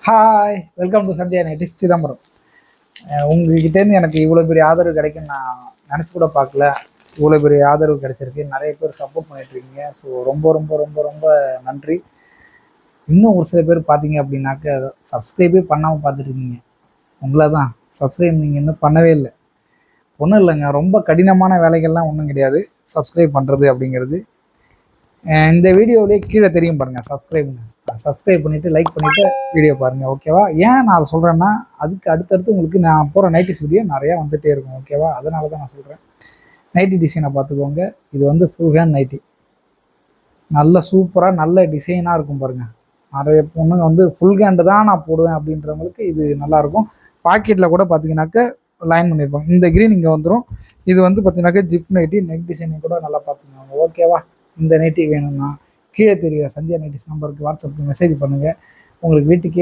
Hi, welcome to Sandhya nighties Chidambaram. உங்ககிட்டேருந்து எனக்கு இவ்வளோ பெரிய ஆதரவு கிடைக்குன்னு நான் நினச்சி கூட பார்க்கல. இவ்வளோ பெரிய ஆதரவு கிடைச்சிருக்கு. நிறைய பேர் சப்போர்ட் பண்ணிட்டுருக்கீங்க. ஸோ ரொம்ப ரொம்ப ரொம்ப ரொம்ப நன்றி. இன்னும் ஒரு சில பேர் பார்த்தீங்க அப்படின்னாக்க சப்ஸ்கிரைபே பண்ணாமல் பார்த்துட்ருக்கீங்க. உங்களை தான் சப்ஸ்கிரைப் நீங்கள் இன்னும் பண்ணவே இல்லை. ஒன்றும் இல்லைங்க, ரொம்ப கடினமான வேலைகள்லாம் ஒன்றும் கிடையாது சப்ஸ்கிரைப் பண்ணுறது அப்படிங்கிறது. இந்த வீடியோவிலே கீழே தெரியும் பாருங்கள், சப்ஸ்கிரைப் பண்ணிவிட்டு லைக் பண்ணிவிட்டு வீடியோ பாருங்கள், ஓகேவா? ஏன் நான் அதை சொல்கிறேன்னா, அதுக்கு அடுத்தடுத்து உங்களுக்கு நான் போகிற நைட்டிஸ் வீடியோ நிறையா வந்துகிட்டே இருக்கும், ஓகேவா? அதனால தான் நான் சொல்கிறேன். நைட்டி டிசைனை பார்த்துக்கோங்க. இது வந்து ஃபுல் ஹேண்ட் நைட்டி, நல்ல சூப்பராக நல்ல டிசைனாக இருக்கும் பாருங்கள். நிறைய பொண்ணுங்க வந்து ஃபுல் ஹேண்டு தான் நான் போடுவேன் அப்படின்றவங்களுக்கு இது நல்லாயிருக்கும். பாக்கெட்டில் கூட பார்த்தீங்கன்னாக்க லைன் பண்ணியிருப்பாங்க. இந்த க்ரீன் இங்கே வந்துடும். இது வந்து பார்த்தீங்கன்னாக்க ஜிப் நைட்டி, நெக் டிசைனிங் கூட நல்லா பார்த்துக்கோங்க, ஓகேவா? இந்த நைட்டி வேணும்னா கீழே தெரிகிற சந்தியா நைட்டிஸ் நம்பருக்கு வாட்ஸ்அப்புக்கு மெசேஜ் பண்ணுங்கள். உங்களுக்கு வீட்டுக்கே